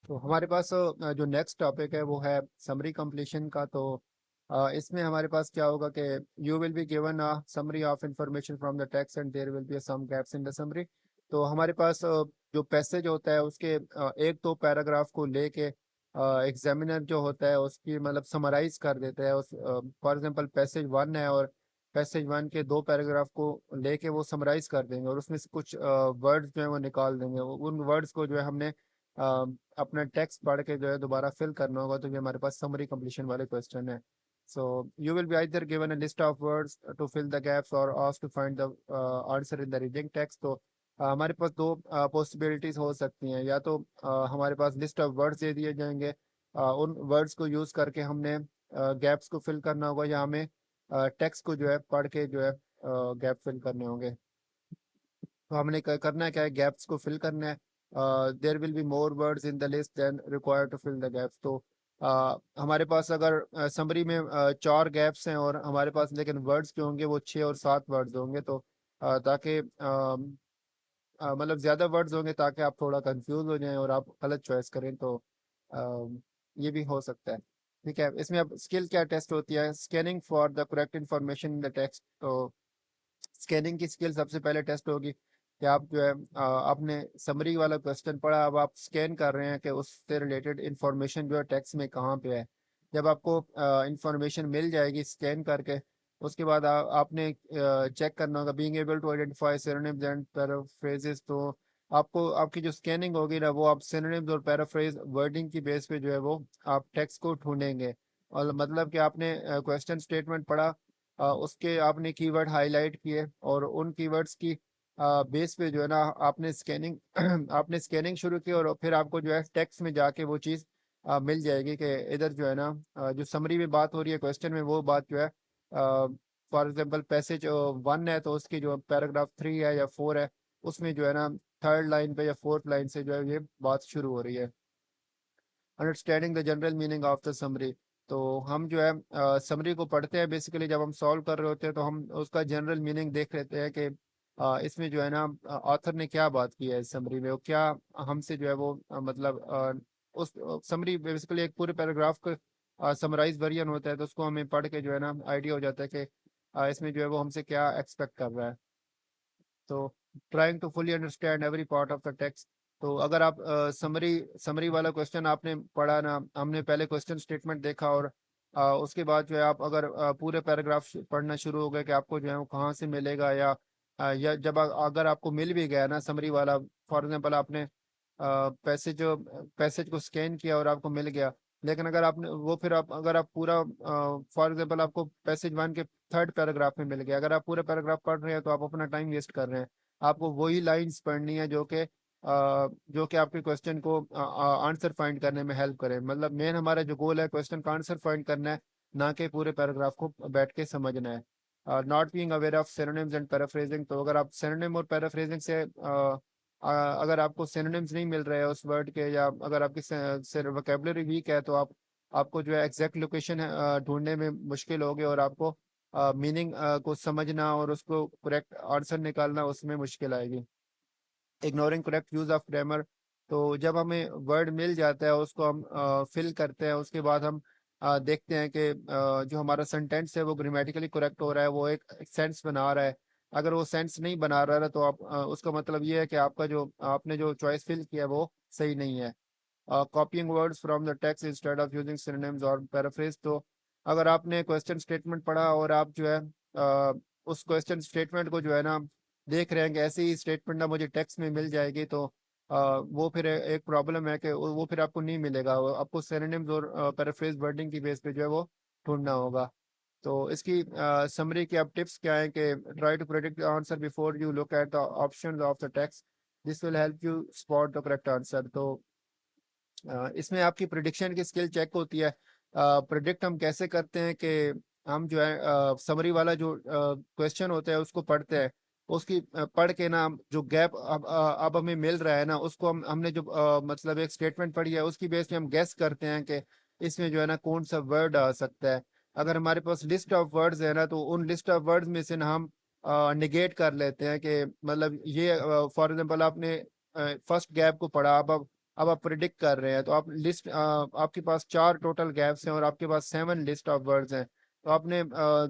तो हमारे पास जो नेक्स्ट टॉपिक है वो है समरी कंप्लीशन का। तो इसमें हमारे पास क्या होगा कि you will be given a summary of information from the text and there will be some gaps in the summary. तो हमारे पास जो पैसेज होता है उसके एक दो पैराग्राफ को लेके एग्जामिनर जो होता है उसकी मतलब समराइज कर देता है। उस फॉर एग्जांपल पैसेज वन है और पैसेज वन के दो पैराग्राफ को लेके वो समराइज कर देंगे और उसमें से कुछ वर्ड्स जो है वो निकाल देंगे। उन वर्ड्स को जो है हमने अपना टेक्स्ट पढ़ के जो है दोबारा फिल करना होगा। तो ये हमारे पास समरी कंप्लीशन वाले क्वेश्चन है। So you will be either given a list of words to fill the gaps और asked to find the answer in the reading text. तो हमारे पास दो पॉसिबिलिटीज हो सकती हैं। या तो हमारे पास लिस्ट ऑफ वर्ड्स दे दिए जाएंगे, उन वर्ड्स को यूज करके हमने गैप्स को फिल करना होगा, या हमें टेक्स्ट को जो है पढ़ के जो है गैप फिल करने होंगे। तो हमने करना है क्या है, गैप्स को फिल करना है। There will be more words in the list than required to fill the gaps. तो हमारे पास अगर समरी में चार गैप्स हैं और हमारे पास लेकिन वर्ड्स जो होंगे वो छः और सात वर्ड्स होंगे। तो ताकि मतलब ज़्यादा वर्ड्स होंगे ताकि आप थोड़ा कंफ्यूज हो जाएं और आप गलत चॉइस करें। तो ये भी हो सकता है। ठीक है, इसमें अब स्किल क्या टेस्ट होती है, scanning for the correct information in the text. तो स्कैनिंग की स्किल सबसे पहले टेस्ट होगी कि आप जो है आपने समरी वाला क्वेश्चन पढ़ा, अब आप स्कैन कर रहे हैं कि उससे रिलेटेड इंफॉर्मेशन जो है टेक्स्ट में कहाँ पे है। जब आपको इंफॉर्मेशन मिल जाएगी स्कैन करके, उसके बाद आपने चेक करना होगा being able to identify synonyms and paraphrases. तो आपको आपकी जो स्कैनिंग होगी ना वो आप सिनोनिम्स और पैराफ्रेज वर्डिंग की बेस पे जो है वो आप टेक्स्ट को ढूंढेंगे। और मतलब कि आपने क्वेश्चन स्टेटमेंट पढ़ा, उसके आपने कीवर्ड हाईलाइट किए और उन कीवर्ड्स की बेस पे जो है ना आपने स्कैनिंग आपने स्कैनिंग शुरू की और फिर आपको जो है टेक्स्ट में जाके वो चीज़ मिल जाएगी कि इधर जो है ना जो समरी में बात हो रही है क्वेश्चन में वो बात जो है फॉर एग्जांपल पैसेज वन है तो उसकी जो पैराग्राफ थ्री है या फोर है उसमें जो है ना थर्ड लाइन पे या फोर्थ लाइन से जो है ये बात शुरू हो रही है। Understanding the general meaning of the summary. तो हम जो है समरी को पढ़ते हैं बेसिकली जब हम सॉल्व कर रहे होते हैं तो हम उसका जनरल मीनिंग देख लेते हैं कि इसमें जो है ना ऑथर ने क्या बात की है इस समरी में, वो क्या हमसे जो है वो मतलब उस समरी बेसिकली एक पूरे पैराग्राफ का समराइज वर्जन होता है। तो उसको हमें पढ़ के जो है ना आइडिया हो जाता है कि इसमें जो है वो हमसे क्या एक्सपेक्ट कर रहा है। तो trying to fully understand every part of the text. तो अगर आप समरी समरी वाला क्वेश्चन आपने पढ़ा ना, हमने पहले क्वेश्चन स्टेटमेंट देखा और उसके बाद जो है आप अगर पूरे पैराग्राफ पढ़ना शुरू हो गए कि आपको जो है वो कहाँ से मिलेगा, या जब अगर आपको मिल भी गया ना समरी वाला, फॉर एग्जांपल आपने पैसेज पैसेज को स्कैन किया और आपको मिल गया, लेकिन अगर आपने वो फिर आप अगर आप पूरा फॉर एग्जांपल आपको पैसेज वन के थर्ड पैराग्राफ में मिल गया, अगर आप पूरे पैराग्राफ पढ़ रहे हैं तो आप अपना टाइम वेस्ट कर रहे हैं। आपको वही लाइंस पढ़नी है जो कि आपके क्वेश्चन को आंसर फाइंड करने में हेल्प करे। मतलब मेन हमारा जो गोल है क्वेश्चन का आंसर फाइंड करना है, ना कि पूरे पैराग्राफ को बैठ के समझना है। Not being aware of synonyms and paraphrasing. तो अगर आप सिनोनिम और पैराफ्रेजिंग से अगर आपको सिनोनिम्स नहीं मिल रहे हैं उस वर्ड के, या अगर आपकी वोकेबलरी वीक है तो आपको जो है एग्जैक्ट लोकेशन ढूंढने में मुश्किल होगी और आपको मीनिंग को समझना और उसको करेक्ट आंसर निकालना उसमें मुश्किल आएगी। Ignoring correct use of grammar. तो जब हमें वर्ड मिल जाता है उसको हम फिल करते हैं, उसके बाद हम देखते हैं कि जो हमारा सेंटेंस है वो ग्रामेटिकली करेक्ट हो रहा है, वो एक सेंस बना रहा है। अगर वो सेंस नहीं बना रहा है तो आप उसका मतलब ये है कि आपका जो आपने जो चॉइस फिल किया है वो सही नहीं है। कॉपिंग words from the text instead of using synonyms और पैराफ्रेज। तो अगर आपने क्वेश्चन स्टेटमेंट पढ़ा और आप जो है उस क्वेश्चन स्टेटमेंट को जो है ना देख रहे हैं कि ऐसी ही स्टेटमेंट ना मुझे टेक्स्ट में मिल जाएगी, तो वो फिर एक प्रॉब्लम है कि वो फिर आपको नहीं मिलेगा, वो आपको सिनोनिम्स और पैराफ्रेज वर्डिंग की बेस पे जो है वो ढूंढना होगा। तो इसकी समरी की अब टिप्स क्या है कि try to predict the answer before you look at the options of the text, this will help you spot the correct answer. तो इसमें आपकी प्रिडिक्शन की स्किल चेक होती है। प्रिडिक्ट हम कैसे करते हैं कि हम जो है समरी वाला जो क्वेश्चन होता है उसको पढ़ते हैं, उसकी पढ़ के ना जो गैप अब हमें मिल रहा है ना उसको हमने जो मतलब एक स्टेटमेंट पढ़ी है उसकी बेस पे हम गेस करते हैं कि इसमें जो है ना कौन सा वर्ड आ सकता है। अगर हमारे पास लिस्ट ऑफ वर्ड्स है ना तो उन लिस्ट ऑफ वर्ड्स में से ना हम निगेट कर लेते हैं कि मतलब ये फॉर एग्जांपल आपने फर्स्ट गैप को पढ़ा, अब अब आप प्रिडिक्ट कर रहे हैं, तो आप लिस्ट, आपके पास 4 टोटल गैप्स हैं और आपके पास 7 लिस्ट ऑफ वर्ड्स हैं। तो आपने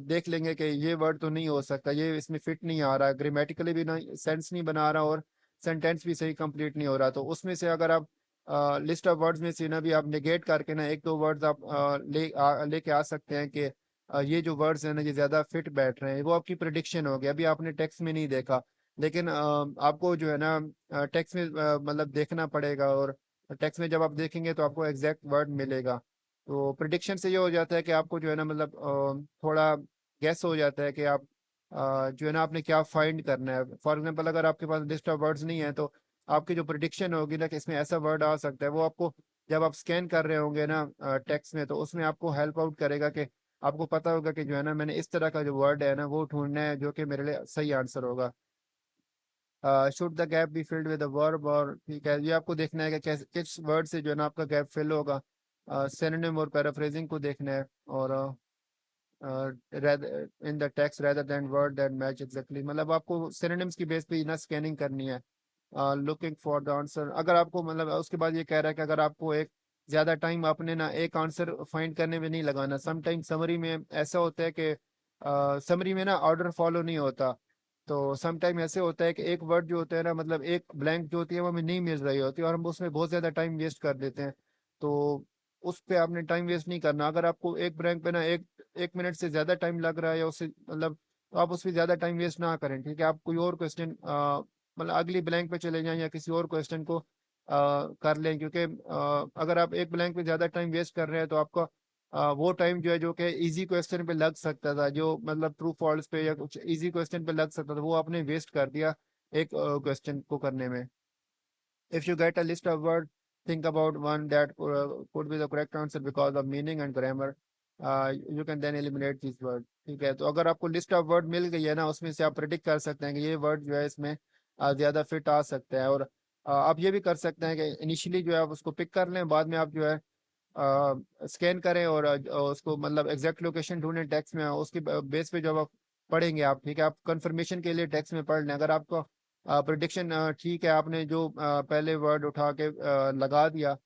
देख लेंगे कि ये वर्ड तो नहीं हो सकता, ये इसमें फिट नहीं आ रहा, ग्रामेटिकली भी नहीं सेंस नहीं बना रहा और सेंटेंस भी सही कंप्लीट नहीं हो रहा। तो उसमें से अगर आप लिस्ट ऑफ वर्ड्स में से ना भी आप नेगेट करके ना एक दो वर्ड्स आप लेके आ सकते हैं कि ये जो वर्ड्स हैं ना ये ज्यादा फिट बैठ रहे हैं, वो आपकी प्रिडिक्शन हो गया। अभी आपने टेक्स्ट में नहीं देखा, लेकिन आपको जो है ना टेक्स्ट में मतलब देखना पड़ेगा, और टेक्स्ट में जब आप देखेंगे तो आपको एग्जैक्ट वर्ड मिलेगा। तो प्रिडिक्शन से ये हो जाता है कि आपको जो है ना मतलब थोड़ा गैस हो जाता है कि आप जो है ना आपने क्या फाइंड करना है। फॉर एग्जांपल अगर आपके पास लिस्ट ऑफ वर्ड्स नहीं है, तो आपकी जो प्रिडिक्शन होगी ना कि इसमें ऐसा वर्ड आ सकता है, वो आपको जब आप स्कैन कर रहे होंगे ना टेक्स्ट में, तो उसमें आपको हेल्प आउट करेगा कि आपको पता होगा कि जो है ना मैंने इस तरह का जो वर्ड है ना वो ढूंढना है जो कि मेरे लिए सही आंसर होगा। Should the gap be filled with a verb, और ठीक है ये आपको देखना है कि कैसे किस वर्ड से जो है ना आपका गैप फिल होगा। सिनोनिम और पैराफ्रेजिंग को देखना है, और in the text rather than word that match exactly, मतलब आपको सिनोनिम्स की बेस पे ना स्कैनिंग करनी है। लुकिंग फॉर द आंसर, अगर आपको मतलब उसके बाद ये कह रहा है कि अगर आपको एक ज्यादा टाइम आपने ना एक आंसर फाइंड करने में नहीं लगाना। समटाइम समरी में ऐसा होता है कि समरी में ना ऑर्डर फॉलो नहीं होता। तो समटाइम ऐसे होता है कि एक वर्ड जो होता है ना, मतलब एक ब्लैंक जो होती है वो हमें नहीं मिल रही होती और हम उसमें बहुत ज्यादा टाइम वेस्ट कर देते हैं। तो उस पे आपने टाइम वेस्ट नहीं करना। अगर आपको एक ब्लैंक पे ना एक मिनट से ज्यादा टाइम लग रहा है या उससे मतलब, तो आप उस पर ज्यादा टाइम वेस्ट ना करें, ठीक है। आप कोई और क्वेश्चन मतलब अगली ब्लैंक पे चले जाएं या किसी और क्वेश्चन को कर लें, क्योंकि अगर आप एक ब्लैंक पे ज्यादा टाइम वेस्ट कर रहे हैं तो आपका वो टाइम जो है जो कि इजी क्वेश्चन पे लग सकता था, जो मतलब ट्रू फॉल्स पे या कुछ इजी क्वेश्चन पे लग सकता था, वो आपने वेस्ट कर दिया एक क्वेश्चन को करने में। If you get a list of words, think about one that could be the correct answer because of meaning and grammar. You can then eliminate this word। ठीक है, तो अगर आपको लिस्ट ऑफ वर्ड मिल गई है ना, उसमें से आप प्रिडिक्ट कर सकते हैं कि ये वर्ड जो है इसमें ज्यादा फिट आ सकता है। और आप ये भी कर सकते हैं कि इनिशियली जो है आप उसको पिक कर लें, बाद में आप जो है स्कैन करें और उसको मतलब एग्जैक्ट लोकेशन ढूंढें टेक्स्ट में, उसके बेस पे जब आप पढ़ेंगे आप, ठीक है, आप कंफर्मेशन के लिए टेक्स्ट में पढ़ लें। अगर आपको प्रिडिक्शन ठीक है, आपने जो पहले वर्ड उठा के लगा दिया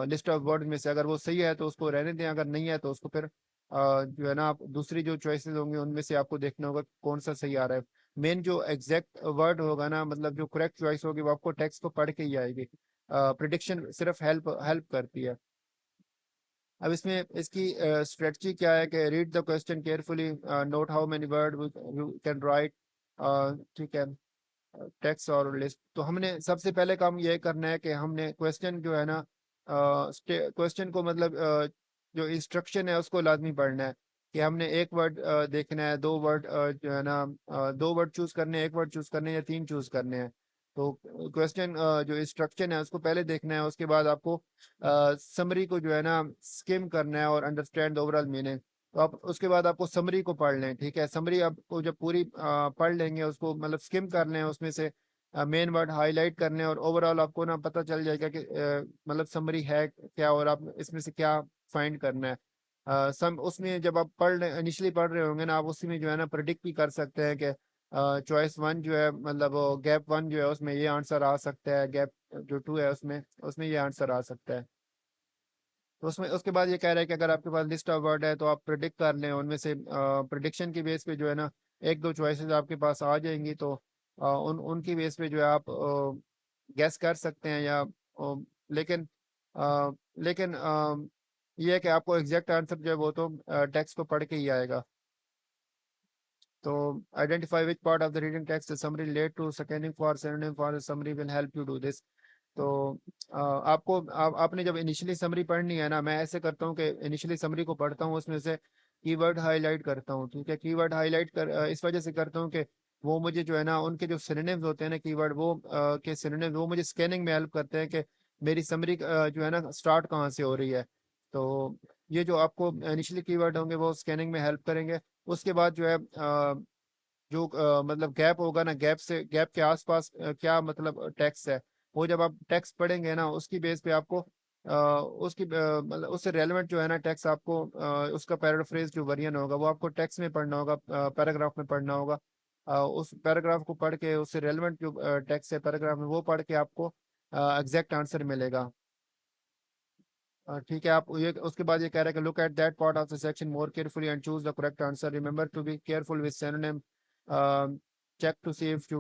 लिस्ट ऑफ वर्ड में से, अगर वो सही है तो उसको रहने दें, अगर नहीं है तो उसको फिर जो है ना आप दूसरी जो चॉइसेस होंगी उनमें से आपको देखना होगा कौन सा सही आ रहा है। मेन जो एग्जैक्ट वर्ड होगा ना, मतलब जो करेक्ट चॉइस होगी वो आपको टेक्स्ट को पढ़ के ही आएगी। प्रिडिक्शन सिर्फ हेल्प हेल्प करती है। अब इसमें इसकी स्ट्रेटजी क्या है कि read the question carefully, note how many word you can write, ठीक है, टेक्स्ट और लिस्ट। तो हमने सबसे पहले काम ये करना है कि हमने क्वेश्चन जो है ना क्वेश्चन को मतलब जो इंस्ट्रक्शन है उसको लाजमी पढ़ना है। कि हमने एक वर्ड देखना है, दो वर्ड जो है ना दो वर्ड चूज करने हैं, एक वर्ड चूज करने हैं या तीन चूज करने हैं। तो क्वेश्चन जो इंस्ट्रक्शन है उसको पहले देखना है, उसके बाद आपको समरी को जो है ना स्किम करना है और अंडरस्टैंड द ओवरऑल मीनिंग। तो आप उसके बाद आपको समरी को पढ़ लें, ठीक है। समरी आपको जब पूरी पढ़ लेंगे, उसको मतलब स्किम कर लें, उसमें से मेन वर्ड हाईलाइट करने, और ओवरऑल आपको ना पता चल जाएगा कि मतलब समरी है क्या और आप इसमें से क्या फाइंड करना है। सम उसमें जब आप इनिशियली पढ़ रहे होंगे ना, आप उसी में जो है ना प्रिडिक्ट भी कर सकते हैं कि चॉइस वन जो है मतलब गैप वन जो है उसमें ये आंसर आ सकता है, गैप जो टू है उसमें उसमें ये आंसर आ सकता है। तो उसमें उसके बाद ये कह रहा है कि अगर आपके पास लिस्ट ऑफ वर्ड है तो आप प्रिडिक्ट कर लें, उनमें से प्रिडिक्शन की बेस पे जो है ना एक दो चॉइसेस आपके पास आ जाएंगी, तो उनकी बेस पे जो है आप गैस कर सकते हैं या लेकिन लेकिन ये है कि आपको एग्जैक्ट आंसर जो है वो तो टेक्स्ट को पढ़ के ही आएगा। तो identify which part of the reading text summary relate to scanning for synonym for summary will help you do this. तो आपको आपने जब इनिशियली समरी पढ़नी है ना, मैं ऐसे करता हूँ कि इनिशियली समरी को पढ़ता हूँ, उसमें से कीवर्ड हाईलाइट करता हूँ, ठीक है। कीवर्ड हाईलाइट इस वजह से करता हूँ कि वो मुझे जो है ना उनके जो सिनोनिम्स होते हैं ना कीवर्ड वो के सिनोनिम्स वो मुझे स्कैनिंग में हेल्प करते हैं कि मेरी समरी जो है ना स्टार्ट कहाँ से हो रही है। तो ये जो आपको इनिशियली कीवर्ड होंगे वो स्कैनिंग में हेल्प करेंगे। उसके बाद जो है जो मतलब गैप होगा ना, गैप के आसपास क्या मतलब टेक्स्ट है, वो जब आप टेक्स्ट पढ़ेंगे ना उसकी बेस पे आपको उसकी मतलब उससे रेलेवेंट जो है ना टेक्स्ट आपको उसका पैराफ्रेज जो वर्जन होगा वो आपको टेक्स्ट में पढ़ना होगा, पैराग्राफ में पढ़ना होगा। उस पैराग्राफ को पढ़ के उससे रेलेवेंट जो टेक्स्ट है पैराग्राफ में वो पढ़ के आपको एग्जैक्ट आंसर मिलेगा। ठीक है, आप ये उसके बाद ये कह रहा है कि look at that part of the section more carefully and choose the correct answer, remember to be careful with synonym, check to see if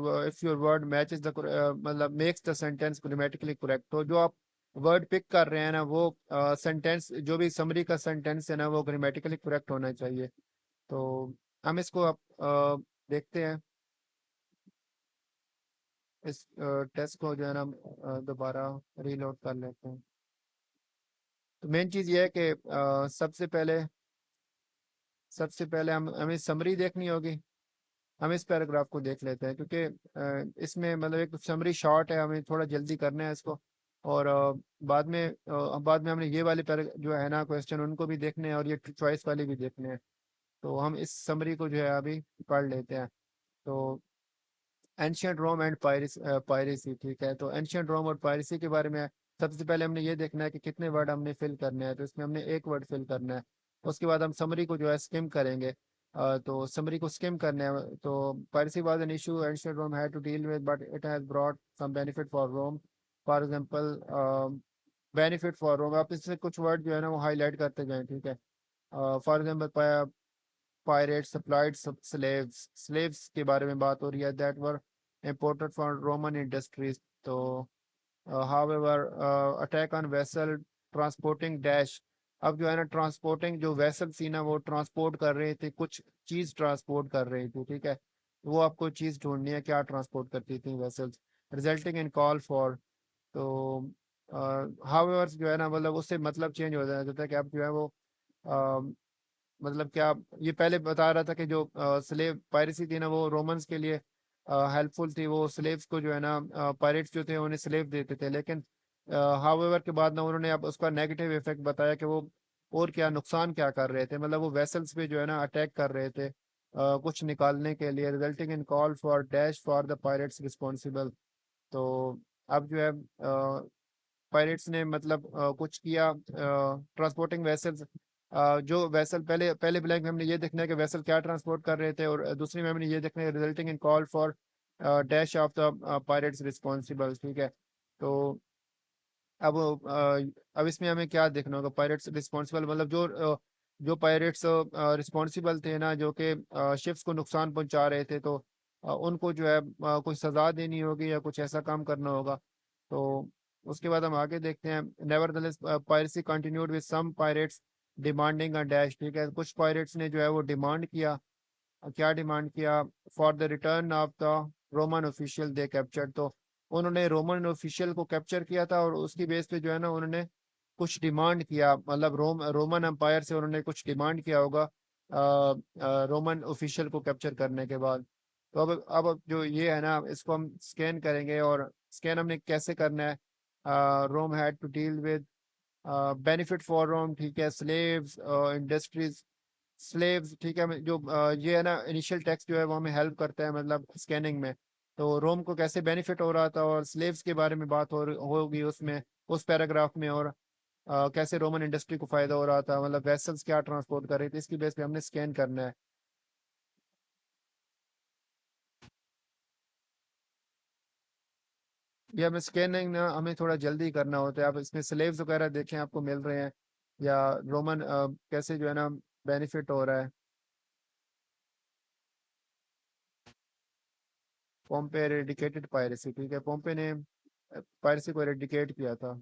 your word matches the मतलब makes the sentence grammatically correct. तो जो आप word pick कर रहे हैं ना वो sentence, जो भी समरी का सेंटेंस है ना वो ग्रामेटिकली करेक्ट होना चाहिए। तो हम इसको अब देखते हैं, इस टेस्ट को जो है ना हम दोबारा रीलोड कर लेते हैं। तो मेन चीज़ ये है कि सबसे पहले हम हमें समरी देखनी होगी। हम इस पैराग्राफ को देख लेते हैं क्योंकि इसमें मतलब एक समरी शॉर्ट है, हमें थोड़ा जल्दी करना है इसको। और बाद में हमने ये वाले पैरा जो है ना क्वेश्चन उनको भी देखने हैं और ये चॉइस वाले भी देखने हैं। तो हम इस समरी को जो है अभी पढ़ लेते हैं। तो एंशियंट रोम एंड पायरेसी, ठीक है। तो एंशियंट रोम और पायरेसी के बारे में सबसे पहले हमने ये देखना है कि कितने वर्ड हमने फिल करने हैं। तो इसमें हमने एक वर्ड फिल करना है। उसके बाद हम समरी को जो है स्किम करेंगे। तो समरी को स्किम करने हैं। तो piracy was an issue ancient Rome had to deal with but it has brought some benefit for Rome. For example, benefit for Rome, आप इससे कुछ वर्ड जो है ना वो हाईलाइट करते जाएं, ठीक है। For example, pirate supplied slaves, slaves के बारे में बात हो रही है, that were imported for Roman industries। तो however, attack on vessel transporting dash, अब जो है ना ट्रांसपोर्टिंग जो वेसल थी ना वो ट्रांसपोर्ट कर रहे थे, कुछ चीज ट्रांसपोर्ट कर रही थी, ठीक है। वो आपको चीज ढूंढनी है, क्या ट्रांसपोर्ट करती थी vessels, resulting in call for. तो हाउएवर जो है ना मतलब उससे मतलब चेंज हो जाता है कि अब जो है वो मतलब क्या, ये पहले बता रहा था कि जो स्लेव पायरेसी थी ना वो रोमन्स के लिए हेल्पफुल थी, वो स्लेव्स को जो है ना पायरेट्स जो थे उन्हें स्लेव देते थे। लेकिन हाउएवर के बाद ना उन्होंने अब उसका नेगेटिव इफेक्ट बताया कि वो और क्या नुकसान क्या कर रहे थे, मतलब वो वेसल्स पे जो है ना अटैक कर रहे थे कुछ निकालने के लिए, resulting in call for dash for the pirates responsible. तो अब जो है पायरेट्स ने मतलब कुछ किया ट्रांसपोर्टिंग वेसल्स। जो वेसल पहले पहले ब्लैंक में हमने ये देखना है कि वेसल क्या ट्रांसपोर्ट कर रहे थे, और दूसरी में हमने ये देखना है resulting in call for dash of the pirates responsible, ठीक है। तो अब अब इसमें हमें क्या देखना होगा, पायरेट्स रिस्पॉन्सिबल मतलब जो पायरेट्स रिस्पॉन्सिबल थे ना, जो कि शिप्स को नुकसान पहुंचा रहे थे, तो उनको जो है कोई सजा देनी होगी या कुछ ऐसा काम करना होगा। तो उसके बाद हम आगे देखते हैं, nevertheless piracy continued with some pirates demanding a dash, ठीक है। कुछ पायरेट्स ने जो है वो डिमांड किया, क्या डिमांड किया, for the return of the Roman official they captured. तो उन्होंने रोमन ऑफिशियल को कैप्चर किया था और उसकी बेस पे जो है ना उन्होंने कुछ डिमांड किया, मतलब रोमन एम्पायर से उन्होंने कुछ डिमांड किया होगा रोमन ऑफिशियल को कैप्चर करने के बाद। तो अब जो ये है ना इसको हम स्कैन करेंगे, और स्कैन हमने कैसे करना है, Rome had to deal with benefit for Rome, ठीक है, स्लेव्स इंडस्ट्रीज, स्लेव्स, ठीक है। जो ये है ना इनिशियल टेक्स्ट जो है वो हमें हेल्प करता है मतलब स्कैनिंग में। तो रोम को कैसे बेनिफिट हो रहा था और स्लेव्स के बारे में बात होगी उसमें, उस पैराग्राफ में। और कैसे रोमन इंडस्ट्री को फायदा हो रहा था, मतलब वेसल्स क्या ट्रांसपोर्ट कर रहे थे, इसकी बेस पे हमने स्कैन करना है। ये हमें स्कैनिंग ना हमें थोड़ा जल्दी करना होता है। आप इसमें स्लेव्स वगैरह देखें आपको मिल रहे हैं, या रोमन कैसे जो है ना बेनिफिट हो रहा है। पोम्पे एरेडिकेटेड पायरेसी, ठीक है, पोम्पे ने पायरेसी को एरेडिकेट किया था।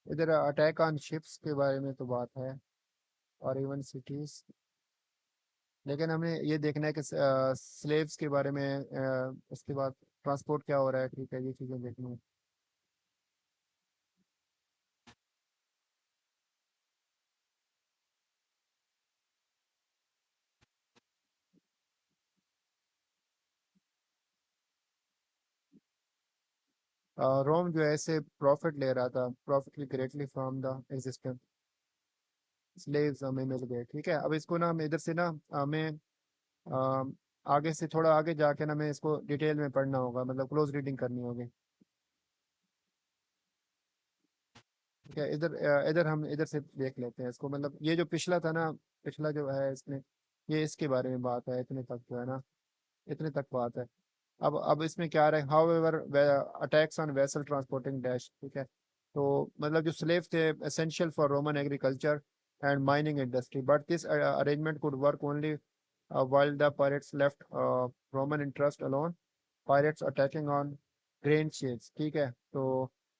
इधर अटैक ऑन शिप्स के बारे में तो बात है, और इवन सिटीज, लेकिन हमें ये देखना है कि स्लेव्स के बारे में, उसके बाद ट्रांसपोर्ट क्या हो रहा है, ठीक है, ये चीज़ें देखनी है। रोम जो है इसे प्रॉफिट ले रहा था, profit greatly from the existence slaves हमें मिल गए, ठीक है। अब इसको ना हम इधर से ना हमें आगे से थोड़ा आगे जाके ना हमें इसको डिटेल में पढ़ना होगा, मतलब क्लोज रीडिंग करनी होगी, ठीक है। इधर इधर हम इधर से देख लेते हैं इसको, मतलब ये जो पिछला था ना, पिछला जो है इसमें, ये इसके बारे में बात है, इतने तक जो है ना, इतने तक बात है। अब इसमें क्या रहा है, how ever attacks on vessel transporting dash, ठीक है। तो मतलब जो स्लेव थे essential for Roman agriculture and mining industry, but this arrangement could work only while the pirates left Roman interest alone. Pirates attacking on grain ships, ठीक है, तो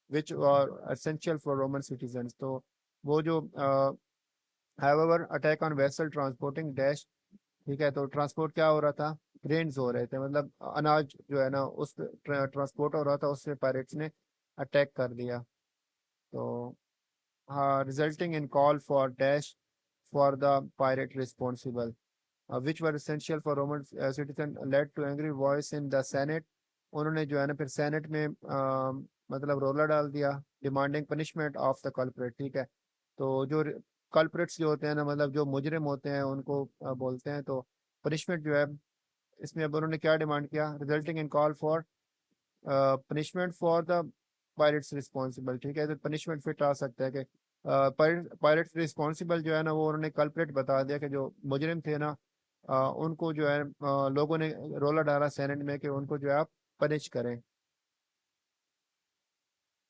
which were essential for Roman citizens। तो वो जो however attack on vessel transporting dash, ठीक है, तो transport क्या हो रहा था, ग्रेन्स हो रहे थे, मतलब अनाज जो है ना उस ट्रांसपोर्ट हो रहा था, उससे पायरेट्स ने अटैक कर दिया। तो हाँ, resulting in call for dash for the pirate responsible which were essential for Roman citizen led to angry voice in the Senate। उन्होंने जो है ना फिर सेनेट में मतलब रोला डाल दिया, demanding punishment of the culprit, ठीक है। तो जो कल्प्रेट्स जो होते हैं ना, मतलब जो मुजरिम होते हैं उनको बोलते हैं, तो पनिशमेंट जो है इसमें अब उन्होंने क्या डिमांड किया, resulting in call for punishment for the pirates responsible, ठीक है। तो पनिशमेंट फिट आ सकता है कि पायरेट्स रिस्पॉन्सिबल जो है ना, वो उन्होंने कल्प्रेट बता दिया कि जो मुजरिम थे ना, उनको जो है लोगों ने रोला डाला सेनेट में कि उनको जो है आप पनिश करें।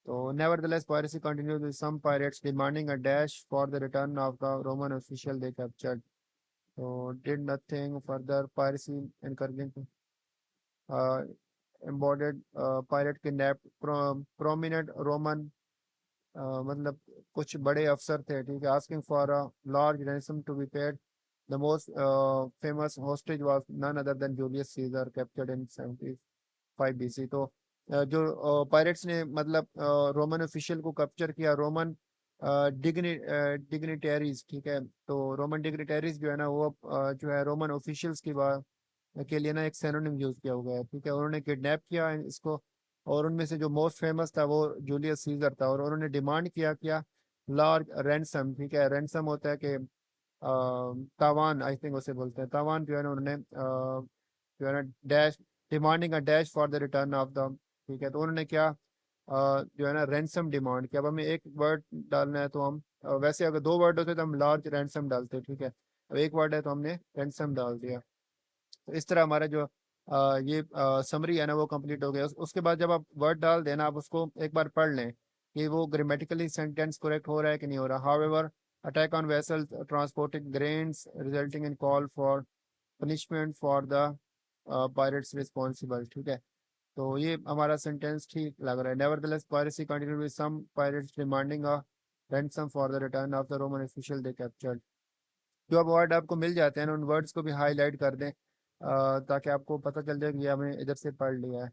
तो nevertheless piracy continued with some pirates demanding a dash for the return of the Roman official they captured। so did nothing further piracy encouraging uh, embodied pirate kidnapped prominent Roman मतलब कुछ बड़े अफसर थे, ठीक है, asking for a large ransom to be paid. The most famous hostage was none other than Julius Caesar captured in 75 BC. तो जो पायरेट्स ने मतलब रोमन ऑफिशियल को कैप्चर किया, रोमन डिग्निटरीज, ठीक है। तो रोमन डिग्निटरीज जो है ना वो जो है रोमन ऑफिशियल्स की बात के लिए ना एक सिनोनिम यूज किया हुआ है, ठीक है। उन्होंने किडनैप किया इसको, और उनमें से जो मोस्ट फेमस था वो जूलियस सीजर था, और उन्होंने डिमांड किया क्या, लार्ज रैंसम, ठीक है। रैंसम होता है कि तावान, आई थिंक उसे बोलते हैं तावान, जो है ना उन्होंने जो है ना dash, demanding a dash for the return of the, ठीक है। तो उन्होंने क्या जो है ना रैंसम डिमांड किया। अब हमें एक वर्ड डालना है, तो हम वैसे अगर दो वर्ड होते तो हम लार्ज रैंसम डालते, ठीक है। अब एक वर्ड है तो हमने रैंसम डाल दिया। तो इस तरह हमारा जो ये समरी है ना वो कंप्लीट हो गया। उसके बाद जब आप वर्ड डाल देना, आप उसको एक बार पढ़ लें कि वो ग्रामेटिकली सेंटेंस करेक्ट हो रहा है कि नहीं हो रहा। However attack on vessel transporting grains resulting in call for punishment for the pirates responsible, ठीक है। तो ये हमारा सेंटेंस ठीक लग रहा है। Nevertheless piracy continued with some pirates demanding a ransom for the return of the Roman official they captured. जो अब वर्ड आपको मिल जाते हैं ना, उन वर्ड्स को भी हाईलाइट कर दें ताकि आपको पता चल जाए कि ये हमें इधर से पढ़ लिया है।